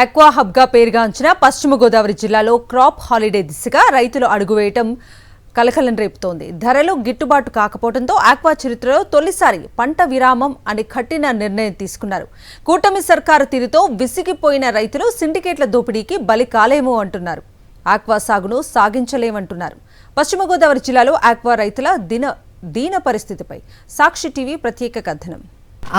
Aqua హబ్గా పేరుగాంచిన పశ్చిమ గోదావరి జిల్లాలో క్రాప్ హాలిడే దిశగా రైతులు అడుగువేయటం కలకలం రేపుతోంది. ధరలు గిట్టుబాటు కాకపోవడంతో ఆక్వా చరిత్రలో తొలిసారి పంట విరామం అని కఠిన నిర్ణయం తీసుకున్నారు. కూటమి సర్కారు తీరుతో విసిగిపోయిన రైతులు సిండికేట్ల దోపిడీకి బలి కాలేమో అంటున్నారు. ఆక్వా సాగును సాగించలేమంటున్నారు. పశ్చిమ గోదావరి జిల్లాలో ఆక్వా రైతుల దీన పరిస్థితిపై సాక్షి టీవీ ప్రత్యేక కథనం.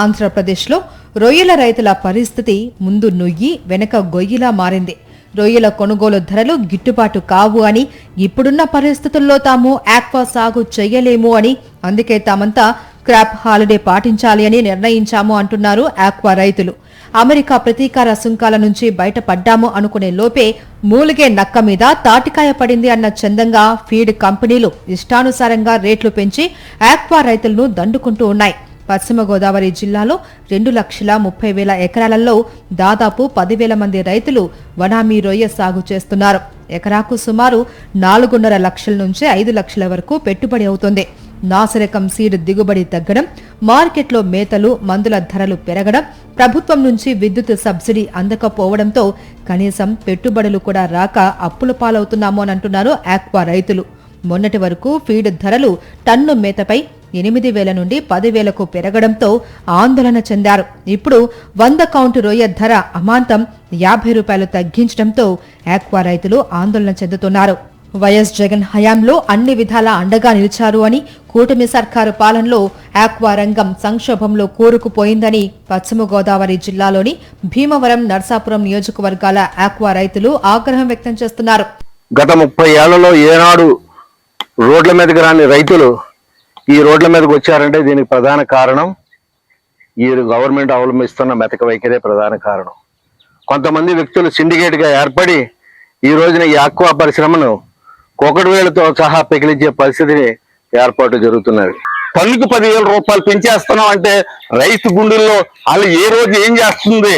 ఆంధ్రప్రదేశ్లో రొయ్యల రైతుల పరిస్థితి ముందు నుయ్యి వెనక గొయ్యిలా మారింది. రొయ్యల కొనుగోలు ధరలు గిట్టుబాటు కావు అని, ఇప్పుడున్న పరిస్థితుల్లో తాము ఆక్వా సాగు చేయలేము అని, అందుకే తామంతా క్రాప్ హాలిడే పాటించాలి అని నిర్ణయించాము అంటున్నారు ఆక్వా రైతులు. అమెరికా ప్రతీకార సుంకాల నుంచి బయటపడ్డాము అనుకునే లోపే మూలిగే నక్క మీద తాటికాయ పడింది అన్న చందంగా ఫీడ్ కంపెనీలు ఇష్టానుసారంగా రేట్లు పెంచి ఆక్వా రైతులను దండుకుంటూ ఉన్నాయి. పశ్చిమ గోదావరి జిల్లాలో 2,30,000 ఎకరాలలో దాదాపు 10,000 మంది రైతులు వనామీ రొయ్య సాగు చేస్తున్నారు. ఎకరాకు సుమారు 4.5 లక్షల నుంచి 5 లక్షల వరకు పెట్టుబడి అవుతుంది. నాసిరకం సీడ్ దిగుబడి తగ్గడం, మార్కెట్లో మేతలు మందుల ధరలు పెరగడం, ప్రభుత్వం నుంచి విద్యుత్ సబ్సిడీ అందకపోవడంతో కనీసం పెట్టుబడులు కూడా రాక అప్పుల పాలవుతున్నాము అని అంటున్నారు ఆక్వా రైతులు. మొన్నటి వరకు ఫీడ్ ధరలు టన్ను మేతపై 8,000 నుండి 10,000కు పెరగడంతో ఆందోళన చెందారు. ఇప్పుడు 100 కౌంటు రొయ్య ధర అమాంతం 50 రూపాయలు తగ్గించడంతో ఆక్వా రైతులు ఆందోళన చెందుతున్నారు. వైఎస్ జగన్ హయాంలో అన్ని విధాలా అండగా నిలిచారు అని, కూటమి సర్కారు పాలనలో ఆక్వా రంగం సంక్షోభంలో కూరుకుపోయిందని పశ్చిమ గోదావరి జిల్లాలోని భీమవరం, నర్సాపురం నియోజకవర్గాల ఆక్వా రైతులు ఆగ్రహం వ్యక్తం చేస్తున్నారు. గత 30 ఏళ్లలో ఏనాడు రోడ్ల మీదకి రాని రైతులు ఈ రోడ్ల మీదకి వచ్చారంటే దీనికి ప్రధాన కారణం ఈ గవర్నమెంట్ అవలంబిస్తున్న మెతక వైఖరే ప్రధాన కారణం. కొంతమంది వ్యక్తులు సిండికేట్గా ఏర్పడి ఈ రోజున ఈ ఆక్వా పరిశ్రమను కొకటివేలతో సహా పెకిలించే పరిస్థితిని ఏర్పాటు జరుగుతున్నది. పన్నుకు 10,000 రూపాయలు పెంచేస్తున్నాం అంటే రైతు గుండెల్లో వాళ్ళు ఏ రోజు ఏం చేస్తుంది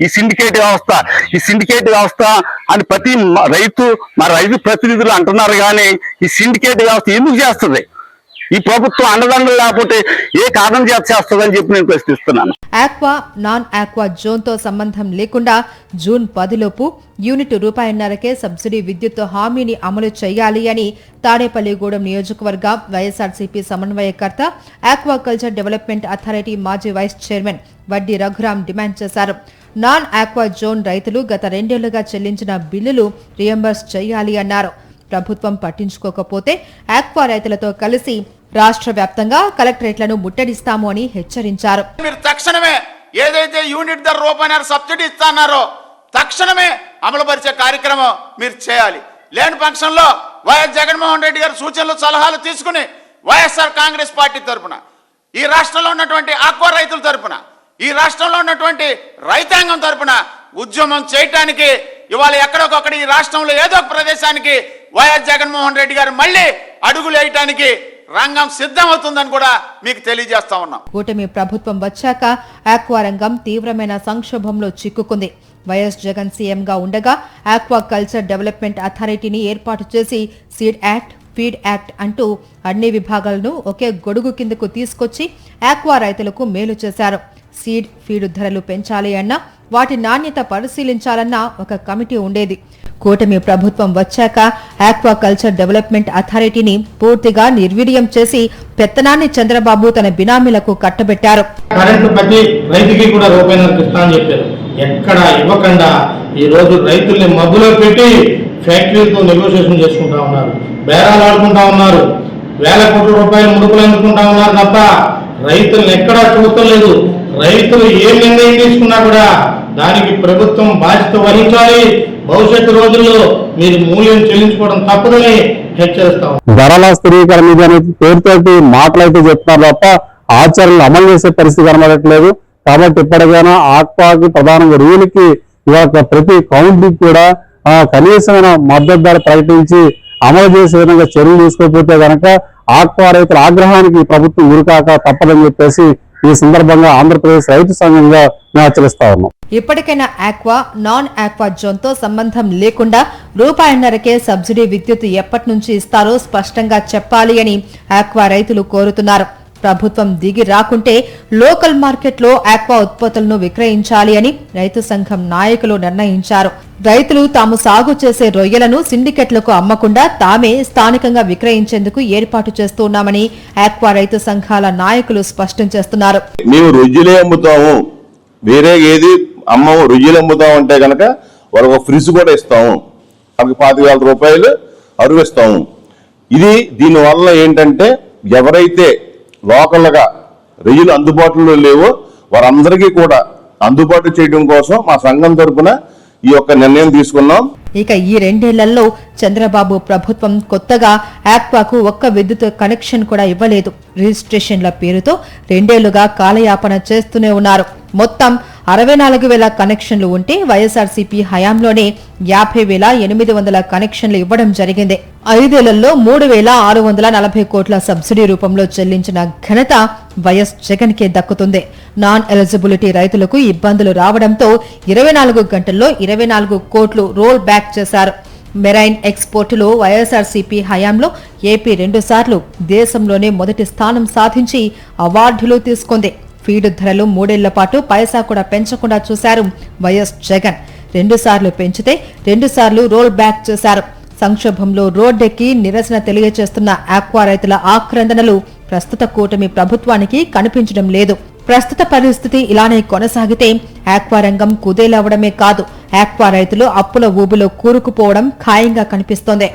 ఈ సిండికేట్ వ్యవస్థ అని ప్రతి రైతు ప్రతినిధులు అంటున్నారు. కానీ ఈ సిండికేట్ వ్యవస్థ ఎందుకు చేస్తుంది? ఈ ప్రభుత్వం అండదండలు లేకపోతే ఏ కారణం చేస్తుందని చెప్పి నేను ప్రశ్నిస్తున్నాను. ఆక్వా, నాన్ ఆక్వా జోన్ తో సంబంధం లేకుండా జూన్ 10 లోపు యూనిట్ ₹1.5కే సబ్సిడీ విద్యుత్ హామీని అమలు చేయాలి అని తాడేపల్లిగూడెం నియోజకవర్గ వైఎస్ఆర్సీపీ సమన్వయకర్త, ఆక్వాకల్చర్ డెవలప్మెంట్ అథారిటీ మాజీ వైస్ చైర్మన్ వడ్డీ రఘురాం డిమాండ్ చేశారు. నాన్ ఆక్వా జోన్ రైతులు గత 2 ఏళ్లుగా చెల్లించిన బిల్లులు రియంబర్స్ చేయాలి అన్నారు. ప్రభుత్వం పట్టించుకోకపోతే ఆక్వా రైతులతో కలిసి రాష్ట్ర వ్యాప్తంగా కలెక్టరేట్లను ముట్టడిస్తాము అని హెచ్చరించారు. మీరు తక్షణమే ఏదైతే యూనిట్ ధర ₹1.5 సబ్సిడీ ఇస్తున్నారో తక్షణమే అమలు పరిచే కార్యక్రమం మీరు చేయాలి. లేని పక్షంలో వైఎస్ జగన్మోహన్ రెడ్డి గారి సూచనలు సలహాలు తీసుకుని వైఎస్ఆర్ కాంగ్రెస్ పార్టీ తరఫున, ఈ రాష్ట్రంలో ఉన్నటువంటి ఆక్వా రైతుల తరఫున, ఈ రాష్ట్రంలో ఉన్నటువంటి రైతాంగం తరఫున ఉద్యమం చేయటానికి ఇవాళ ఎక్కడొకక్కడ ఈ రాష్ట్రంలో ఏదో ఒక ప్రదేశానికి వైఎస్ జగన్మోహన్ రెడ్డి గారు మళ్ళీ అడుగులు వేయటానికి రంగం సిద్ధమవుతుందని కూడా మీకు తెలియజేస్తా ఉన్నాం. కూటమి ప్రభుత్వం వచ్చాక ఆక్వా రంగం తీవ్రమైన సంక్షోభంలో చిక్కుకుంది. వైఎస్ జగన్ సీఎంగా ఉండగా ఆక్వా కల్చర్ డెవలప్మెంట్ అథారిటీని ఏర్పాటు చేసి సీడ్ యాక్ట్, ఫీడ్ యాక్ట్ అంటూ అన్ని విభాగాలను ఒకే గొడుగు కిందకు తీసుకొచ్చి ఆక్వా రైతులకు మేలు చేశారు. సీడ్, ఫీడ్ ధరలు పెంచాలి అన్నా, వాటి నాణ్యత పరిశీలించాలన్నా ఒక కమిటీ ఉండేది. కూటమి ప్రభుత్వం వచ్చాక ఆక్వా కల్చర్ డెవలప్మెంట్ అథారిటీని పూర్తిగా నిర్వీర్యం చేసి పెత్తనాన్ని చంద్రబాబు తన బినామీలకు కట్టబెట్టారు. కరెంటు ప్రతి రైతుకి కూడా ₹1.5 ఇస్తా అని చెప్పారు. ఎక్కడ ఇవ్వకుండా ఈ రోజు రైతుల్ని మబ్బులో పెట్టి ఫ్యాక్టరీలతో నెగోషియేషన్ చేసుకుంటా ఉన్నారు, బేరాలు ఆడుకుంటా ఉన్నారు, వేల కోట్ల రూపాయలు ముడుపులు అందుకుంటా ఉన్నారు తప్ప రైతులను ఎక్కడా చూస్తలేదు. రైతులు ఏ నిర్ణయం తీసుకున్నా కూడా దానికి ప్రభుత్వం బాధ్యత వహించాలి. భవిష్యత్తు రోజుల్లో మీరు మూల్యం చెల్లించుకోవడం తప్పదని హెచ్చరిస్తాం. ధరల స్థిరీకరణ అనేది పేరుతోటి మాటలైతే చెప్తున్నారు తప్ప ఆచరణలు అమలు చేసే పరిస్థితి కనబడట్లేదు. కాబట్టి ఇప్పటికైనా ఆక్వాకి ప్రధానంగా రూలుకి ఇవాళ ప్రతి కౌంటీకి కూడా కనీసమైన మద్దతు ధర ప్రకటించి అమలు చేసే విధంగా చర్యలు తీసుకోకపోతే కనుక ఆక్వా రైతుల ఆగ్రహానికి ప్రభుత్వం ఉరికాక తప్పదని చెప్పేసి ఈ సందర్భంగా ఆంధ్రప్రదేశ్ రైతు సంఘంగా మేము హెచ్చరిస్తా ఉన్నాం. ఇప్పటికైనా ఆక్వా, నాన్ ఆక్వా జోన్ తో సంబంధం లేకుండా ₹1.5కే సబ్సిడీ విద్యుత్ ఎప్పటి నుంచి ఇస్తారో స్పష్టంగా చెప్పాలి అని ఆక్వా రైతులు కోరుతున్నారు. ప్రభుత్వం దిగి రాకుంటే లోకల్ మార్కెట్లో ఆక్వా ఉత్పత్తులను విక్రయించాలి అని రైతు సంఘం నాయకులు నిర్ణయించారు. రైతులు తాము సాగు చేసే రొయ్యలను సిండికేట్లకు అమ్మకుండా తామే స్థానికంగా విక్రయించేందుకు ఏర్పాటు చేస్తున్నామని ఆక్వా రైతు సంఘాల నాయకులు స్పష్టం చేస్తున్నారు. మేము రొయ్యలే అమ్ముతాము, వేరే ఏది అమ్మము, రొయ్యలు అమ్ముతాం అంటే కనుక వాళ్ళకి ఒక ఫ్రిడ్జ్ కూడా ఇస్తాము, వాళ్ళకి 25,000 రూపాయలు అరువిస్తాము. దీనివల్ల ఏంటంటే ఎవరైతే లోకల్గా రొయ్యలు అందుబాటులో లేవో వారందరికీ కూడా అందుబాటు చేయడం కోసం మా సంఘం తరపున ఈ యొక్క నిర్ణయం తీసుకున్నాం. ఇక ఈ 2 ఏళ్లలో చంద్రబాబు ప్రభుత్వం కొత్తగా ఆక్వాకు ఒక్క విద్యుత్ కనెక్షన్ కూడా ఇవ్వలేదు. రిజిస్ట్రేషన్ల పేరుతో 2 ఏళ్లుగా కాలయాపన చేస్తూనే ఉన్నారు. మొత్తం 64,000 కనెక్షన్లు ఉంటే వైఎస్ఆర్సీపీ హయాంలోనే 50,800 కనెక్షన్లు ఇవ్వడం జరిగింది. 5 ఏళ్లలో 3,640 కోట్ల సబ్సిడీ రూపంలో చెల్లించిన ఘనత వైఎస్ జగన్ కే దక్కుతుంది. నాన్ ఎలిజిబిలిటీ రైతులకు ఇబ్బందులు రావడంతో 24 గంటల్లో 24 కోట్లు రోల్ బ్యాక్ చేశారు. మెరైన్ ఎక్స్పోర్టులో వైఎస్ఆర్సీపీ హయాంలో ఏపీ 2 సార్లు దేశంలోనే మొదటి స్థానం సాధించి అవార్డులు తీసుకుంది. ఫీడ్ ధరలు 3 ఏళ్ల పాటు పైసా కూడా పెంచకుండా చూశారు వైఎస్ జగన్. 2 సార్లు పెంచితే 2 సార్లు రోల్ బ్యాక్ చేశారు. సంక్షోభంలో రోడ్డెక్కి నిరసన తెలియజేస్తున్న ఆక్వా రైతుల ఆక్రందనలు ప్రస్తుత కూటమి ప్రభుత్వానికి కనిపించడం లేదు. ప్రస్తుత పరిస్థితి ఇలానే కొనసాగితే ఆక్వా రంగం కుదేలవడమే కాదు, ఆక్వా రైతులు అప్పుల ఊబిలో కూరుకుపోవడం ఖాయంగా కనిపిస్తోంది.